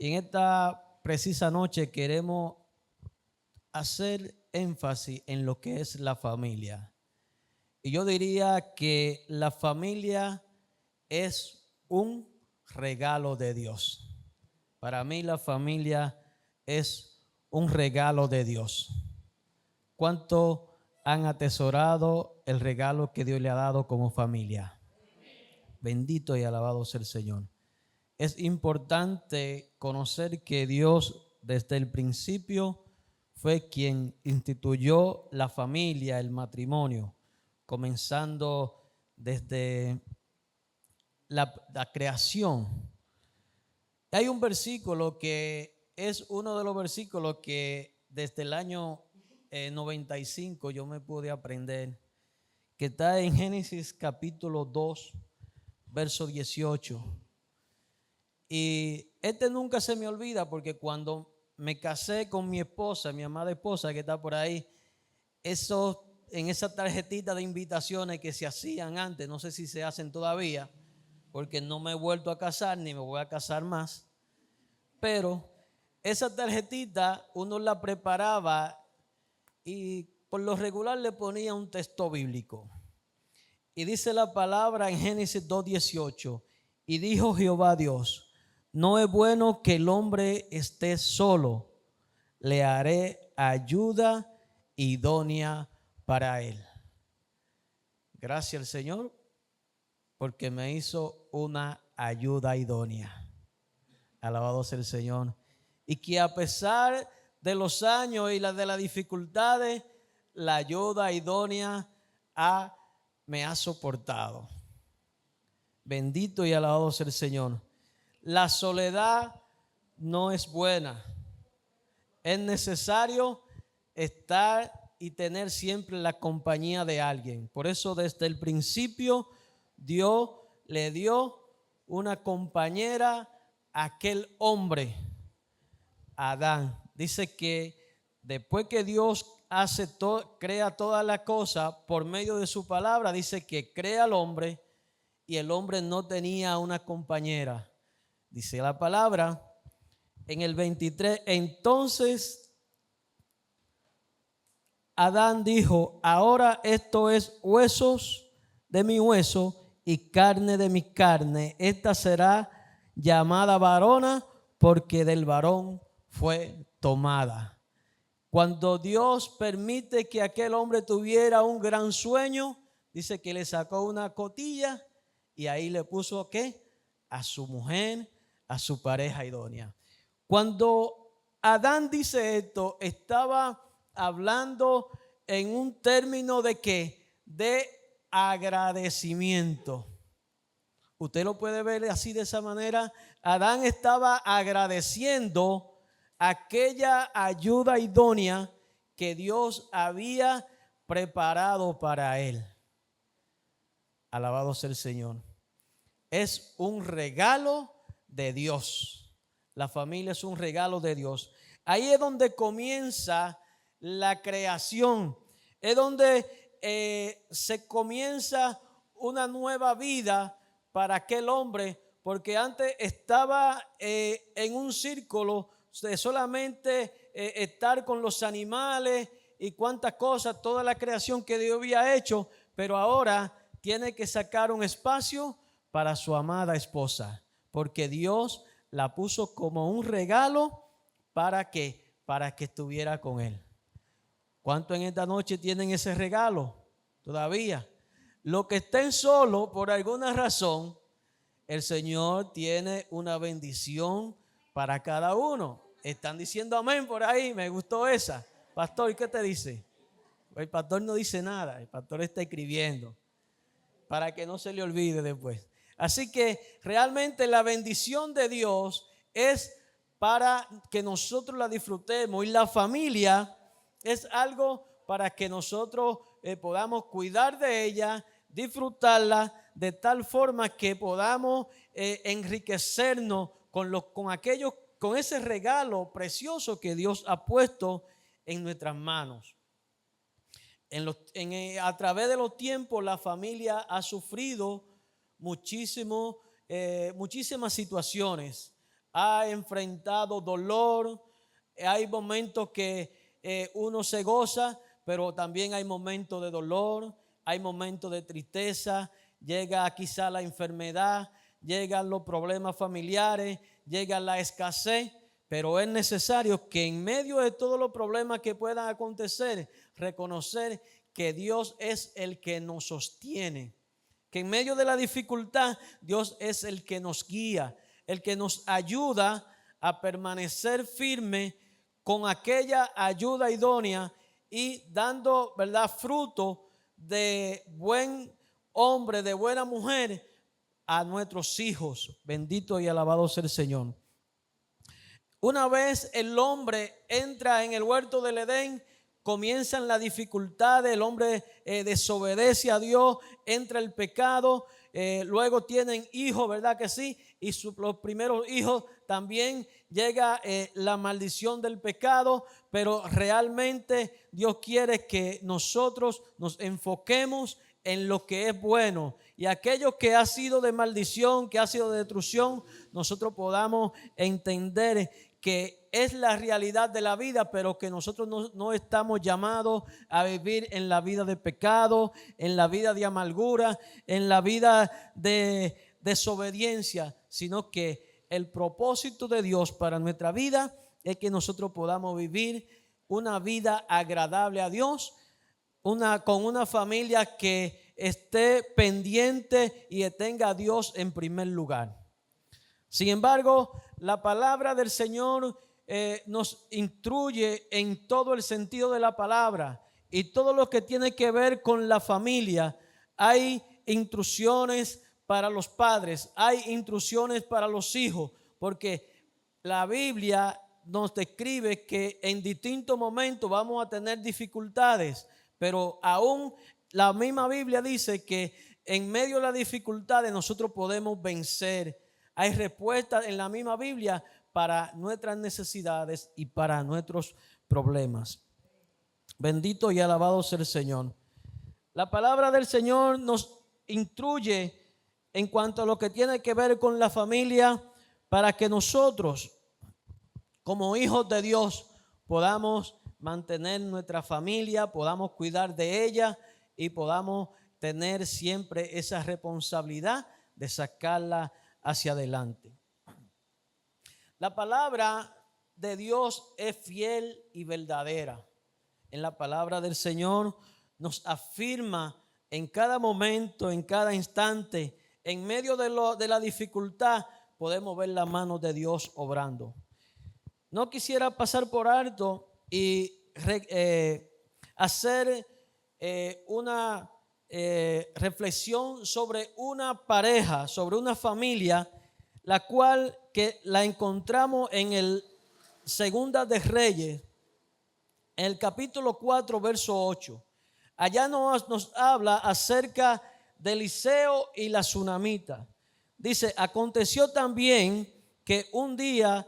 Y en esta precisa noche queremos hacer énfasis en lo que es la familia. Y yo diría que la familia es un regalo de Dios. Para mí la familia es un regalo de Dios. ¿Cuánto han atesorado el regalo que Dios le ha dado como familia? Bendito y alabado sea el Señor. Es importante conocer que Dios desde el principio fue quien instituyó la familia, el matrimonio, comenzando desde la creación. Hay un versículo que es uno de los versículos que desde el año 95 yo me pude aprender, que está en Génesis capítulo 2, verso 18. Y este nunca se me olvida porque cuando me casé con mi esposa, mi amada esposa que está por ahí, en esa tarjetita de invitaciones que se hacían antes, no sé si se hacen todavía, porque no me he vuelto a casar ni me voy a casar más, pero esa tarjetita uno la preparaba y por lo regular le ponía un texto bíblico. Y dice la palabra en Génesis 2:18, y dijo Jehová Dios: no es bueno que el hombre esté solo, le haré ayuda idónea para él. Gracias al Señor porque me hizo una ayuda idónea. Alabado sea el Señor. Y que a pesar de los años y de las dificultades, la ayuda idónea me ha soportado. Bendito y alabado sea el Señor. La soledad no es buena. Es necesario estar y tener siempre la compañía de alguien. Por eso desde el principio Dios le dio una compañera a aquel hombre, Adán. Dice que después que Dios crea toda la cosa por medio de su palabra, dice que crea al hombre y el hombre no tenía una compañera. Dice la palabra en el 23, entonces Adán dijo: ahora esto es huesos de mi hueso y carne de mi carne. Esta será llamada varona porque del varón fue tomada. Cuando Dios permite que aquel hombre tuviera un gran sueño, dice que le sacó una cotilla y ahí le puso ¿qué? A su mujer, a su pareja idónea. Cuando Adán dice esto, estaba hablando en un término de ¿qué? De agradecimiento. Usted lo puede ver así, de esa manera. Adán estaba agradeciendo aquella ayuda idónea que Dios había preparado para él. Alabado sea el Señor. Es un regalo de Dios. La familia es un regalo de Dios. Ahí es donde comienza la creación. Es donde se comienza una nueva vida para aquel hombre, porque antes estaba en un círculo de solamente estar con los animales y cuántas cosas, toda la creación que Dios había hecho, pero ahora tiene que sacar un espacio para su amada esposa, porque Dios la puso como un regalo para que estuviera con él. ¿Cuántos en esta noche tienen ese regalo? Todavía. Los que estén solos por alguna razón, el Señor tiene una bendición para cada uno. Están diciendo amén por ahí, me gustó esa. Pastor, ¿qué te dice? El pastor no dice nada, el pastor está escribiendo para que no se le olvide después. Así que realmente la bendición de Dios es para que nosotros la disfrutemos, y la familia es algo para que nosotros podamos cuidar de ella, disfrutarla de tal forma que podamos enriquecernos con ese regalo precioso que Dios ha puesto en nuestras manos. A través de los tiempos la familia ha sufrido muchísimas situaciones. ha enfrentado dolor, hay momentos que uno se goza, pero también hay momentos de dolor, hay momentos de tristeza, llega quizá la enfermedad, llegan los problemas familiares, llega la escasez, pero es necesario que en medio de todos los problemas que puedan acontecer, reconocer que Dios es el que nos sostiene, que en medio de la dificultad Dios es el que nos guía, el que nos ayuda a permanecer firme con aquella ayuda idónea y dando, ¿verdad?, fruto de buen hombre, de buena mujer a nuestros hijos. Bendito y alabado sea el Señor. Una vez el hombre entra en el huerto del Edén, comienzan las dificultades, el hombre desobedece a Dios, entra el pecado, luego tienen hijos, ¿verdad que sí? Y los primeros hijos también llega la maldición del pecado, pero realmente Dios quiere que nosotros nos enfoquemos en lo que es bueno, y aquello que ha sido de maldición, que ha sido de destrucción, nosotros podamos entender que es la realidad de la vida, pero que nosotros no estamos llamados a vivir en la vida de pecado, en la vida de amargura, en la vida de desobediencia, sino que el propósito de Dios para nuestra vida es que nosotros podamos vivir una vida agradable a Dios, con una familia que esté pendiente y tenga a Dios en primer lugar. Sin embargo, la palabra del Señor nos instruye en todo el sentido de la palabra, y todo lo que tiene que ver con la familia. Hay instrucciones para los padres, hay instrucciones para los hijos, porque la Biblia nos describe que en distintos momentos vamos a tener dificultades, pero aún la misma Biblia dice que en medio de las dificultades nosotros podemos vencer. Hay respuestas en la misma Biblia para nuestras necesidades y para nuestros problemas. Bendito y alabado sea el Señor. La palabra del Señor nos instruye en cuanto a lo que tiene que ver con la familia, para que nosotros, como hijos de Dios, podamos mantener nuestra familia, podamos cuidar de ella y podamos tener siempre esa responsabilidad de sacarla hacia adelante. La palabra de Dios es fiel y verdadera. En la palabra del Señor nos afirma en cada momento, en cada instante, en medio de la dificultad, podemos ver la mano de Dios obrando. No quisiera pasar por alto y hacer una reflexión sobre una pareja, sobre una familia, la cual que la encontramos en el Segunda de Reyes, en el capítulo 4, verso 8. Allá nos habla acerca de Eliseo y la tsunamita. Dice: aconteció también que un día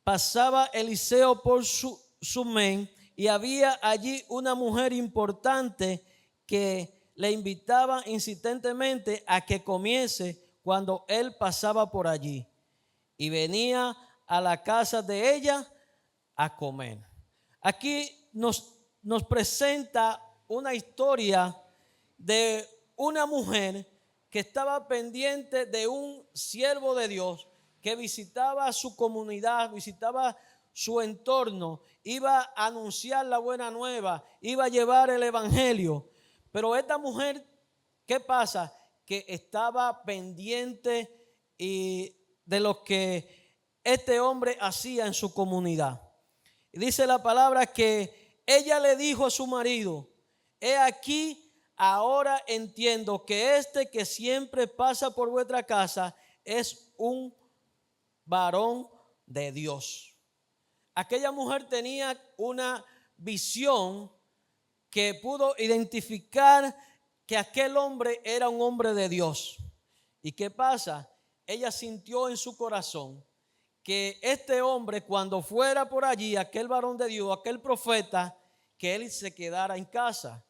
pasaba Eliseo por Sunem, y había allí una mujer importante que le invitaba insistentemente a que comiese cuando él pasaba por allí, y venía a la casa de ella a comer. Aquí nos presenta una historia de una mujer que estaba pendiente de un siervo de Dios que visitaba su comunidad, visitaba su entorno, iba a anunciar la buena nueva, iba a llevar el evangelio. Pero esta mujer, ¿qué pasa? Que estaba pendiente de lo que este hombre hacía en su comunidad. Y dice la palabra que ella le dijo a su marido: he aquí, ahora entiendo que este que siempre pasa por vuestra casa es un varón de Dios. Aquella mujer tenía una visión que pudo identificar que aquel hombre era un hombre de Dios. ¿Y qué pasa? Ella sintió en su corazón que este hombre, cuando fuera por allí, aquel varón de Dios, aquel profeta, que él se quedara en casa.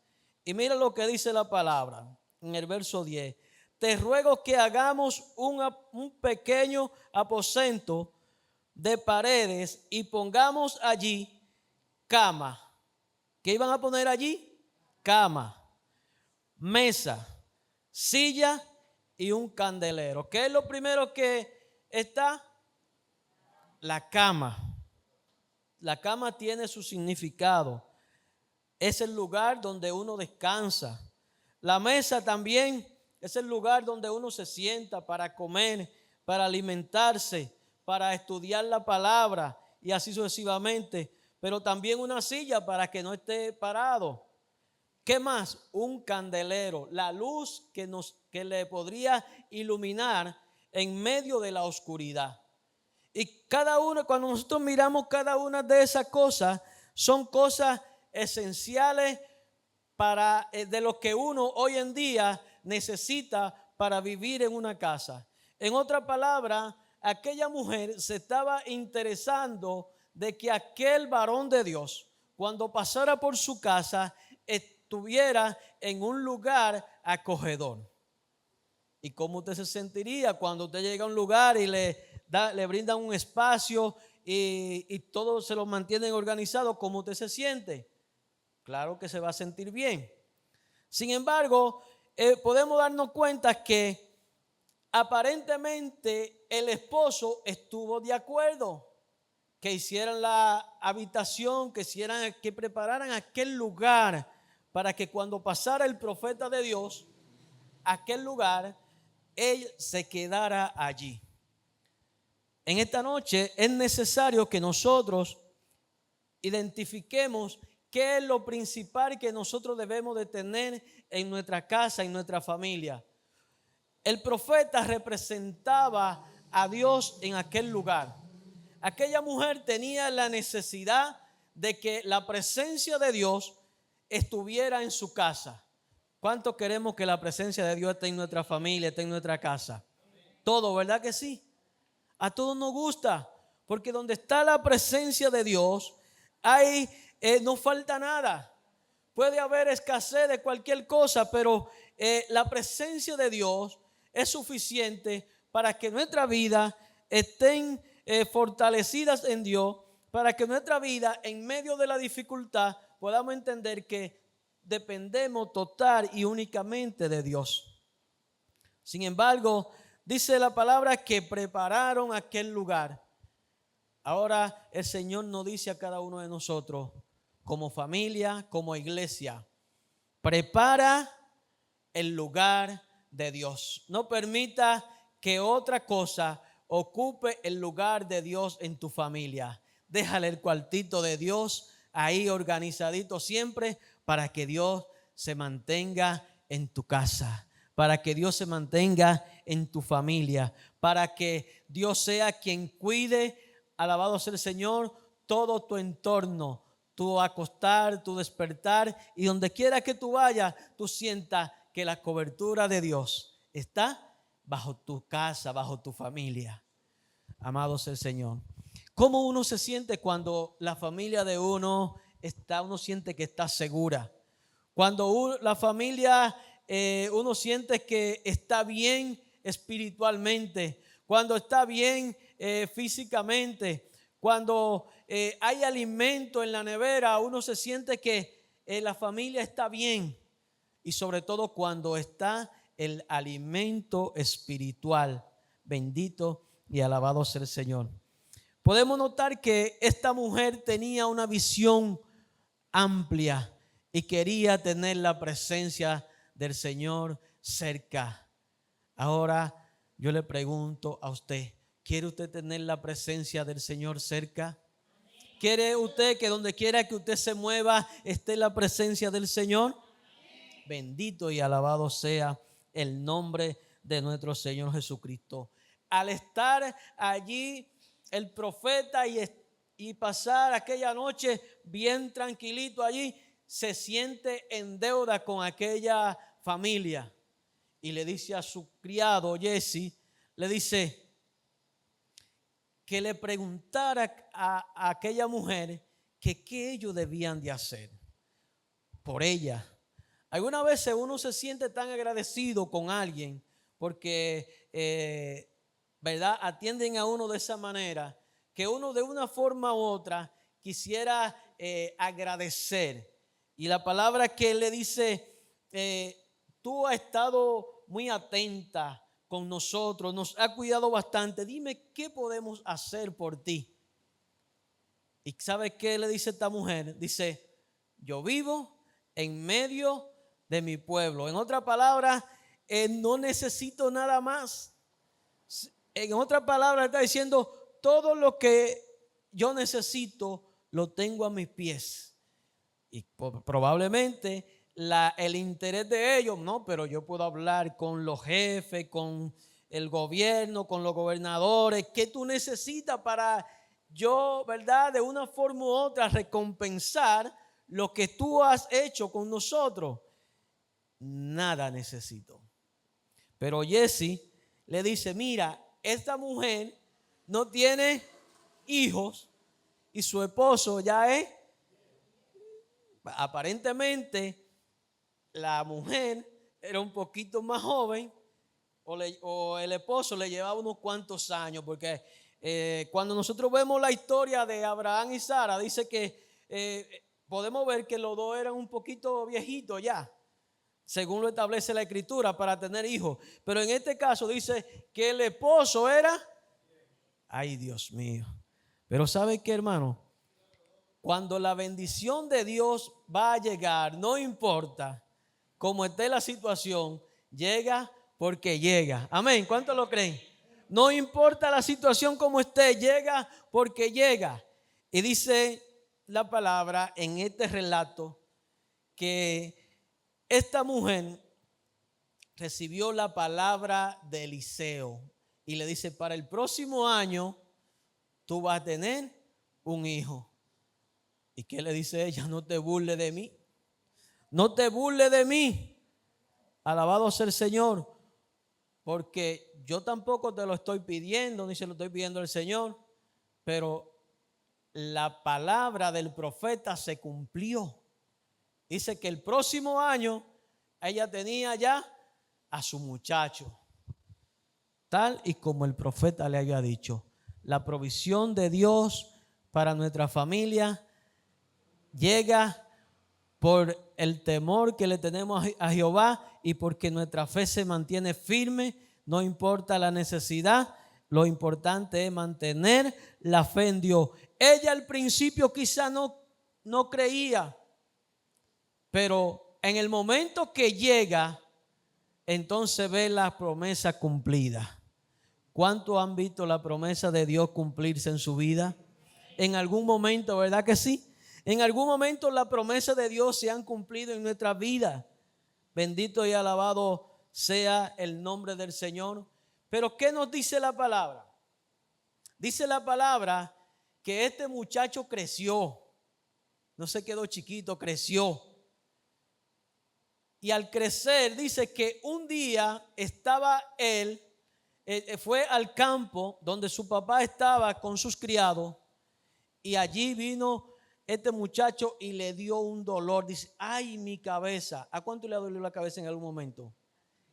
Y mira lo que dice la palabra en el verso 10. te ruego que hagamos un pequeño aposento de paredes y pongamos allí cama. ¿Qué iban a poner allí? Cama, mesa, silla y un candelero. ¿Qué es lo primero que está? La cama. La cama tiene su significado. Es el lugar donde uno descansa. La mesa también es el lugar donde uno se sienta para comer, para alimentarse, para estudiar la palabra y así sucesivamente. Pero también una silla para que no esté parado. ¿Qué más? Un candelero, la luz que le podría iluminar en medio de la oscuridad. Y cada uno, cuando nosotros miramos cada una de esas cosas, son cosas esenciales de lo que uno hoy en día necesita para vivir en una casa. En otra palabra, aquella mujer se estaba interesando de que aquel varón de Dios, cuando pasara por su casa, estuviera en un lugar acogedor. ¿Y cómo usted se sentiría cuando usted llega a un lugar y le brindan un espacio y todo se lo mantienen organizado? ¿Cómo usted se siente? Claro que se va a sentir bien. Sin embargo, podemos darnos cuenta que aparentemente el esposo estuvo de acuerdo que hicieran la habitación, que prepararan aquel lugar para que cuando pasara el profeta de Dios, aquel lugar, él se quedara allí. En esta noche es necesario que nosotros identifiquemos qué es lo principal que nosotros debemos de tener en nuestra casa, en nuestra familia. El profeta representaba a Dios en aquel lugar. Aquella mujer tenía la necesidad de que la presencia de Dios estuviera en su casa. ¿Cuánto queremos que la presencia de Dios esté en nuestra familia, esté en nuestra casa? Todo, ¿verdad que sí? A todos nos gusta, porque donde está la presencia de Dios, no falta nada. Puede haber escasez de cualquier cosa, pero la presencia de Dios es suficiente para que nuestra vida estén fortalecidas en Dios, para que nuestra vida en medio de la dificultad podamos entender que dependemos total y únicamente de Dios. Sin embargo, dice la palabra que prepararon aquel lugar. Ahora el Señor nos dice a cada uno de nosotros, como familia, como iglesia, prepara el lugar de Dios. No permita que otra cosa ocupe el lugar de Dios en tu familia. Déjale el cuartito de Dios ahí organizadito siempre para que Dios se mantenga en tu casa, para que Dios se mantenga en tu familia, para que Dios sea quien cuide, alabado sea el Señor, todo tu entorno, tu acostar, tu despertar, y donde quiera que tú vayas, tú sientas que la cobertura de Dios está bajo tu casa, bajo tu familia. Amado sea el Señor. ¿Cómo uno se siente cuando la familia de uno siente que está segura? Cuando la familia, uno siente que está bien espiritualmente, cuando está bien físicamente, cuando hay alimento en la nevera, uno se siente que la familia está bien. Y sobre todo cuando está el alimento espiritual. Bendito y alabado sea el Señor. Podemos notar que esta mujer tenía una visión amplia y quería tener la presencia del Señor cerca. Ahora yo le pregunto a usted, ¿quiere usted tener la presencia del Señor cerca? ¿Quiere usted que donde quiera que usted se mueva esté la presencia del Señor? Bendito y alabado sea el nombre de nuestro Señor Jesucristo. Al estar allí el profeta y pasar aquella noche bien tranquilito allí, se siente en deuda con aquella familia. Y le dice a su criado Jesse, le dice que le preguntara a aquella mujer que qué ellos debían de hacer por ella. Algunas veces uno se siente tan agradecido con alguien porque, ¿verdad?, atienden a uno de esa manera, que uno de una forma u otra quisiera agradecer. Y la palabra que le dice, tú has estado muy atenta con nosotros, nos ha cuidado bastante, dime qué podemos hacer por ti. ¿Y sabe qué le dice esta mujer? Dice, yo vivo en medio de mi pueblo. En otras palabras, no necesito nada más. En otras palabras, está diciendo, todo lo que yo necesito lo tengo a mis pies. Y probablemente el interés de ellos, no, pero yo puedo hablar con los jefes, con el gobierno, con los gobernadores. ¿Qué tú necesitas para yo, verdad, de una forma u otra recompensar lo que tú has hecho con nosotros? Nada necesito. Pero Jesse le dice, mira, esta mujer no tiene hijos y su esposo ya es, aparentemente la mujer era un poquito más joven o el esposo le llevaba unos cuantos años, porque cuando nosotros vemos la historia de Abraham y Sara, dice que podemos ver que los dos eran un poquito viejitos ya, según lo establece la escritura, para tener hijos. Pero en este caso dice que el esposo era, ay Dios mío, pero ¿sabe qué, hermano? Cuando la bendición de Dios va a llegar, no importa cómo esté la situación, llega porque llega. Amén. ¿Cuántos lo creen? No importa la situación como esté, llega porque llega. Y dice la palabra en este relato que esta mujer recibió la palabra de Eliseo y le dice, para el próximo año tú vas a tener un hijo. ¿Y qué le dice ella? No te burles de mí. No te burles de mí. Alabado sea el Señor. Porque yo tampoco te lo estoy pidiendo, ni se lo estoy pidiendo al Señor. Pero la palabra del profeta se cumplió. Dice que el próximo año ella tenía ya a su muchacho. Tal y como el profeta le había dicho. La provisión de Dios para nuestra familia llega por el temor que le tenemos a Jehová y porque nuestra fe se mantiene firme, no importa la necesidad, lo importante es mantener la fe en Dios. Ella al principio quizá no creía, pero en el momento que llega, entonces ve la promesa cumplida. ¿Cuántos han visto la promesa de Dios cumplirse en su vida? En algún momento, ¿verdad que sí? En algún momento la promesa de Dios se han cumplido en nuestra vida. Bendito y alabado sea el nombre del Señor. Pero ¿qué nos dice la palabra? Dice la palabra que este muchacho creció. No se quedó chiquito, creció. Y al crecer dice que un día estaba él, fue al campo donde su papá estaba con sus criados. Y allí vino este muchacho y le dio un dolor. Dice, ay, mi cabeza. ¿A cuánto le ha dolido la cabeza en algún momento?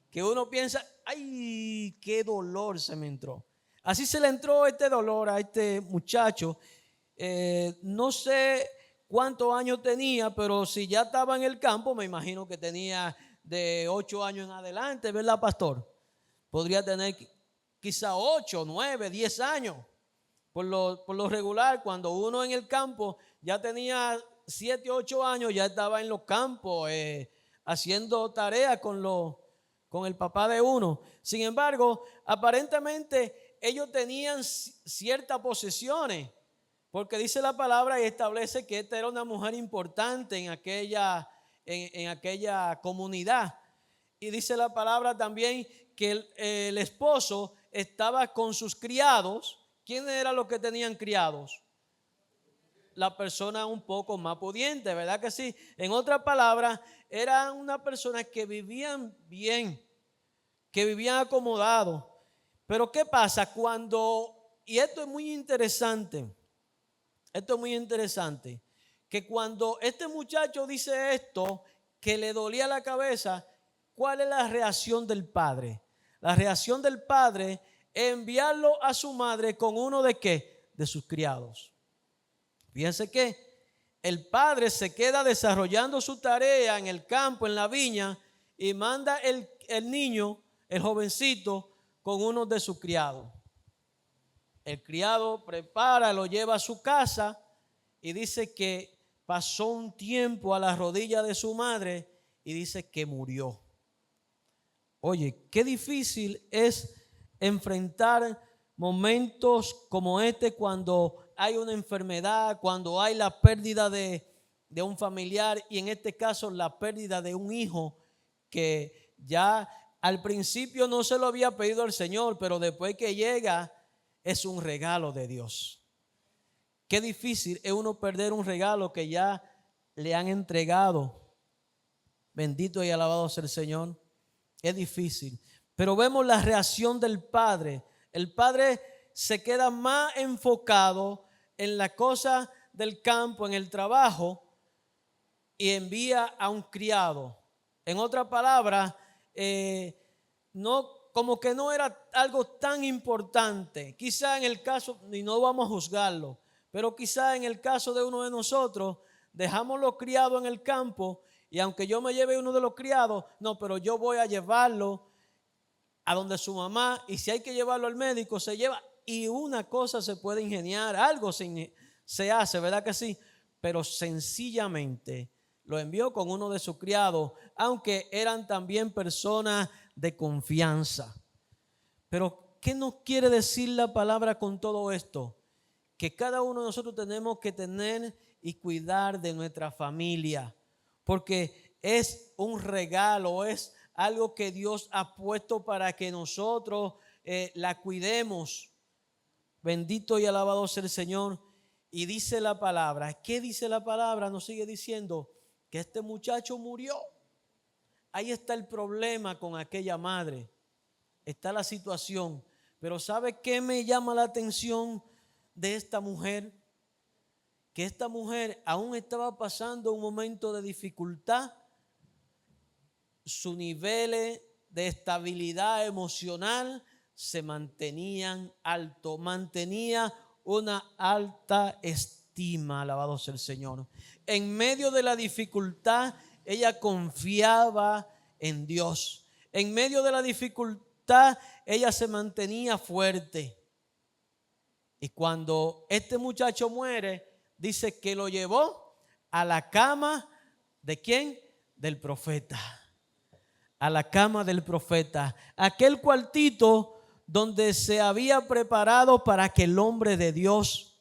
Que uno piensa, ay, qué dolor se me entró. Así se le entró este dolor a este muchacho. No sé cuántos años tenía, pero si ya estaba en el campo, me imagino que tenía de 8 años en adelante, ¿verdad, pastor? Podría tener quizá 8, 9, 10 años. Por lo regular, cuando uno en el campo ya tenía 7, 8 años, ya estaba en los campos haciendo tareas con el papá de uno. Sin embargo, aparentemente ellos tenían ciertas posesiones, porque dice la palabra y establece que esta era una mujer importante en aquella comunidad. Y dice la palabra también que el esposo estaba con sus criados. ¿Quiénes eran los que tenían criados? La persona un poco más pudiente, ¿verdad que sí? En otras palabras, eran una persona que vivían bien, que vivían acomodados. Pero ¿qué pasa y esto es muy interesante, que cuando este muchacho dice esto, que le dolía la cabeza, ¿cuál es la reacción del padre? La reacción del padre es enviarlo a su madre con uno de ¿qué? De sus criados. Fíjense que el padre se queda desarrollando su tarea en el campo, en la viña, y manda el niño, el jovencito, con uno de sus criados. El criado prepara, lo lleva a su casa y dice que pasó un tiempo a la rodilla de su madre y dice que murió. Oye, qué difícil es enfrentar momentos como este cuando hay una enfermedad, cuando hay la pérdida de un familiar y en este caso la pérdida de un hijo que ya al principio no se lo había pedido al Señor, pero después que llega es un regalo de Dios. Qué difícil es uno perder un regalo que ya le han entregado. Bendito y alabado sea el Señor. Es difícil, pero vemos la reacción del padre. El padre se queda más enfocado en la cosa del campo, en el trabajo, y envía a un criado. En otras palabras, no, como que no era algo tan importante. Quizá en el caso, y no vamos a juzgarlo, pero quizá en el caso de uno de nosotros, dejamos los criados en el campo. Y aunque yo me lleve uno de los criados, no, pero yo voy a llevarlo a donde su mamá, y si hay que llevarlo al médico, se lleva. Y una cosa se puede ingeniar, algo se hace, ¿verdad que sí? Pero sencillamente lo envió con uno de sus criados, aunque eran también personas de confianza. Pero ¿qué nos quiere decir la palabra con todo esto? Que cada uno de nosotros tenemos que tener y cuidar de nuestra familia. Porque es un regalo, es algo que Dios ha puesto para que nosotros la cuidemos. Bendito y alabado sea el Señor. Y dice la palabra, ¿qué dice la palabra? Nos sigue diciendo que este muchacho murió. Ahí está el problema con aquella madre. Está la situación. Pero ¿sabe qué me llama la atención de esta mujer? Que esta mujer aún estaba pasando un momento de dificultad. Sus niveles de estabilidad emocional se mantenían altos, mantenía una alta estima, alabado sea el Señor. En medio de la dificultad, ella confiaba en Dios. En medio de la dificultad, ella se mantenía fuerte. Y cuando este muchacho muere, dice que lo llevó a la cama ¿de quién? Del profeta. A la cama del profeta. Aquel cuartito donde se había preparado para que el hombre de Dios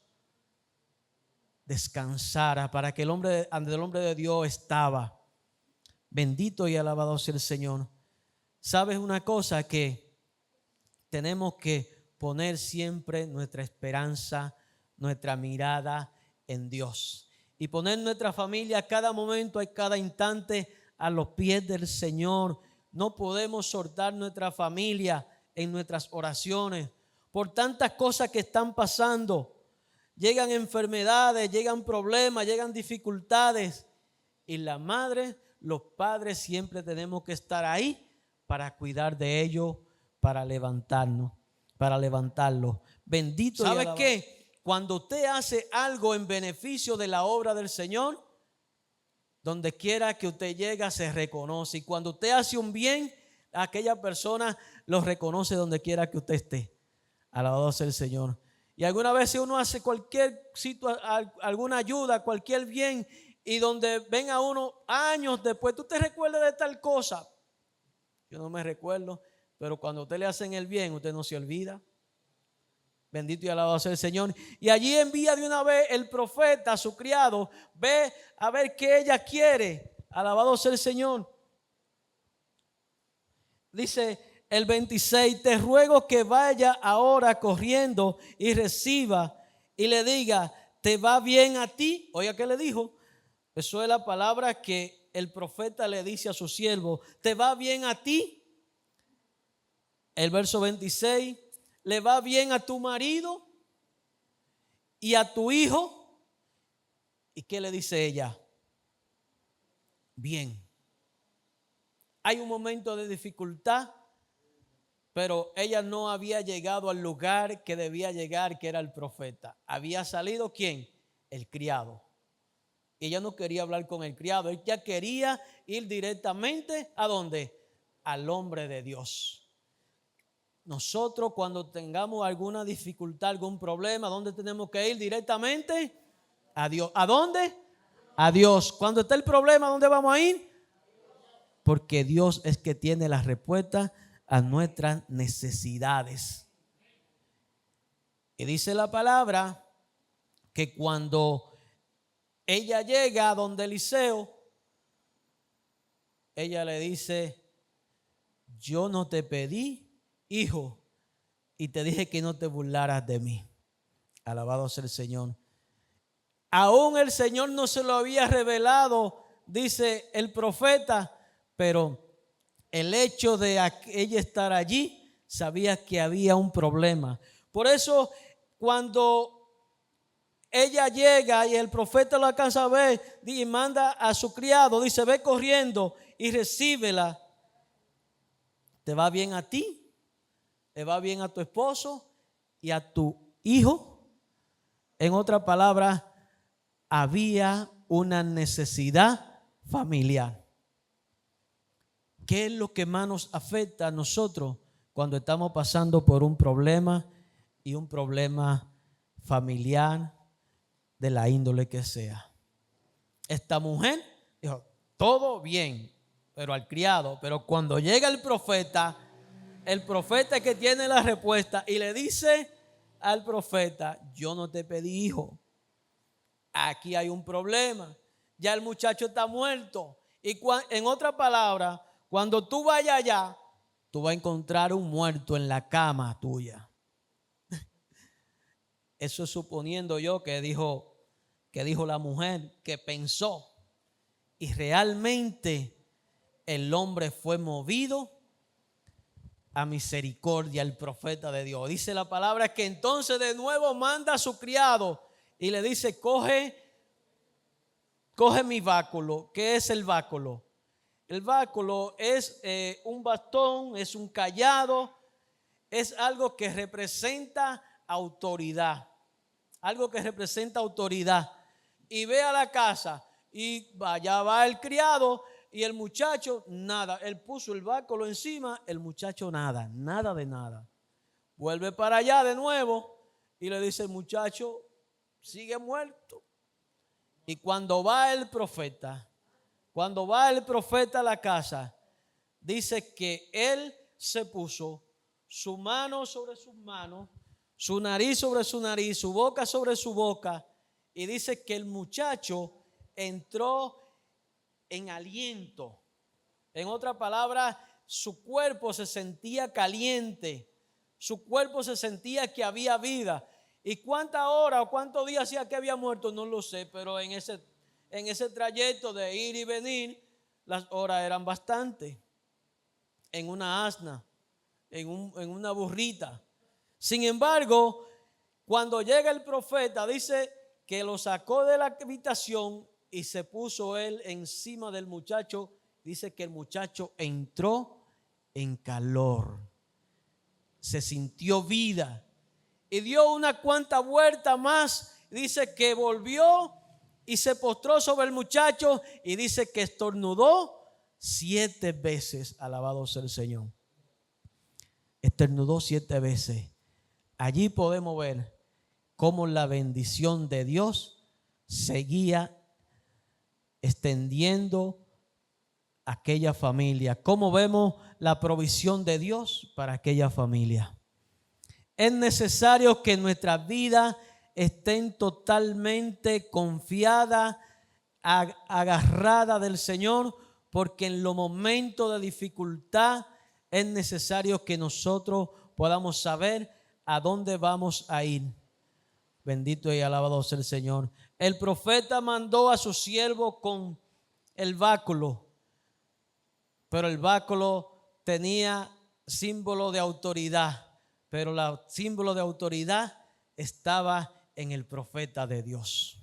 descansara, para que el hombre de Dios estaba. Bendito y alabado sea el Señor. ¿Sabes una cosa? Que tenemos que poner siempre nuestra esperanza, nuestra mirada en Dios. Y poner nuestra familia a cada momento, a cada instante a los pies del Señor. No podemos soltar nuestra familia en nuestras oraciones por tantas cosas que están pasando. Llegan enfermedades, llegan problemas, llegan dificultades. Y la madre, los padres siempre tenemos que estar ahí para cuidar de ellos, para levantarnos, para levantarlos. Bendito. ¿Sabe qué? Cuando usted hace algo en beneficio de la obra del Señor, donde quiera que usted llega se reconoce. Y cuando usted hace un bien, aquella persona lo reconoce donde quiera que usted esté. Alabado sea el Señor. Y alguna vez uno hace cualquier alguna ayuda, cualquier bien, y donde ven a uno años después, ¿tú te recuerdas de tal cosa? Yo no me recuerdo, pero cuando a usted le hacen el bien, usted no se olvida. Bendito y alabado sea el Señor. Y allí envía de una vez el profeta a su criado. Ve a ver qué ella quiere. Alabado sea el Señor. Dice el 26, te ruego que vaya ahora corriendo y reciba y le diga, ¿te va bien a ti? Oiga, ¿qué le dijo? Eso es la palabra que el profeta le dice a su siervo. ¿Te va bien a ti? El verso 26. ¿Le va bien a tu marido y a tu hijo? ¿Y qué le dice ella? Bien. Hay un momento de dificultad, pero ella no había llegado al lugar que debía llegar, que era el profeta. Había salido ¿quién? El criado. Ella no quería hablar con el criado, ella quería ir directamente ¿a dónde? Al hombre de Dios. Nosotros cuando tengamos alguna dificultad, algún problema, ¿a dónde tenemos que ir directamente? A Dios. ¿A dónde? A Dios. Cuando está el problema, ¿a dónde vamos a ir? Porque Dios es que tiene la respuesta a nuestras necesidades. Y dice la palabra que cuando ella llega a donde Eliseo, ella le dice: yo no te pedí hijo y te dije que no te burlaras de mí. Alabado sea el Señor. Aún el Señor no se lo había revelado, dice el profeta, pero el hecho de ella estar allí, sabía que había un problema. Por eso cuando ella llega y el profeta lo alcanza a ver y manda a su criado, dice: ve corriendo y recíbela. ¿Te va bien a ti? ¿Le va bien a tu esposo y a tu hijo? En otras palabras, había una necesidad familiar. ¿Qué es lo que más nos afecta a nosotros cuando estamos pasando por un problema y un problema familiar de la índole que sea? Esta mujer dijo: todo bien, pero al criado. Pero cuando llega el profeta es que tiene la respuesta y le dice al profeta: yo no te pedí hijo. Aquí hay un problema. Ya el muchacho está muerto. Y en otras palabras, cuando tú vayas allá, tú vas a encontrar un muerto en la cama tuya. Eso es suponiendo yo que dijo la mujer, que pensó. Y realmente el hombre fue movido a misericordia, el profeta de Dios. Dice la palabra que entonces de nuevo manda a su criado y le dice: coge mi báculo. ¿Qué es el báculo? El báculo es un bastón, es un cayado, es algo que representa autoridad. Algo que representa autoridad. Y ve a la casa y allá va el criado y el muchacho nada. Él puso el báculo encima, el muchacho nada de nada. Vuelve para allá de nuevo y le dice: el muchacho sigue muerto. Y cuando va el profeta a la casa, dice que él se puso su mano sobre sus manos, su nariz sobre su nariz, su boca sobre su boca, y dice que el muchacho entró en aliento. En otras palabras, su cuerpo se sentía caliente, su cuerpo se sentía que había vida. ¿Y cuántas horas o cuántos días hacía que había muerto? No lo sé, pero en ese trayecto de ir y venir, las horas eran bastantes. En una asna, en una burrita. Sin embargo, cuando llega el profeta, dice que lo sacó de la habitación y se puso él encima del muchacho. Dice que el muchacho entró en calor, se sintió vida y dio una cuanta vuelta más. Dice que volvió y se postró sobre el muchacho y dice que estornudó 7 veces. Alabado sea el Señor. Estornudó 7 veces. Allí podemos ver cómo la bendición de Dios seguía extendiendo aquella familia. Cómo vemos la provisión de Dios para aquella familia. Es necesario que nuestras vidas estén totalmente confiadas, agarradas del Señor, porque en los momentos de dificultad es necesario que nosotros podamos saber a dónde vamos a ir. Bendito y alabado sea el Señor. El profeta mandó a su siervo con el báculo, pero el báculo tenía símbolo de autoridad, pero el símbolo de autoridad estaba en el profeta de Dios.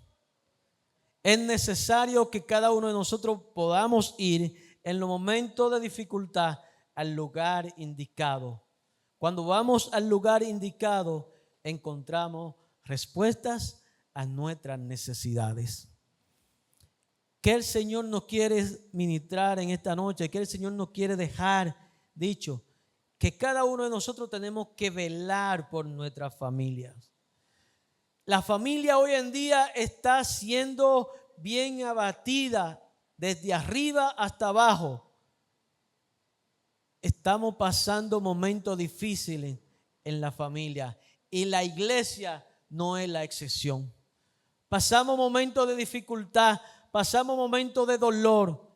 Es necesario que cada uno de nosotros podamos ir en los momentos de dificultad al lugar indicado, Cuando vamos al lugar indicado, encontramos respuestas a nuestras necesidades. ¿Qué el Señor nos quiere ministrar en esta noche? ¿Qué el Señor nos quiere dejar dicho? Que cada uno de nosotros tenemos que velar por nuestras familias. La familia hoy en día está siendo bien abatida desde arriba hasta abajo. Estamos pasando momentos difíciles en la familia y la iglesia no es la excepción. Pasamos momentos de dificultad, pasamos momentos de dolor,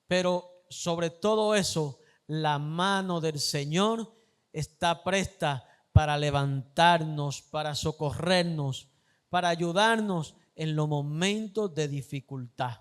pero sobre todo eso, la mano del Señor está presta para levantarnos, para socorrernos, para ayudarnos en los momentos de dificultad.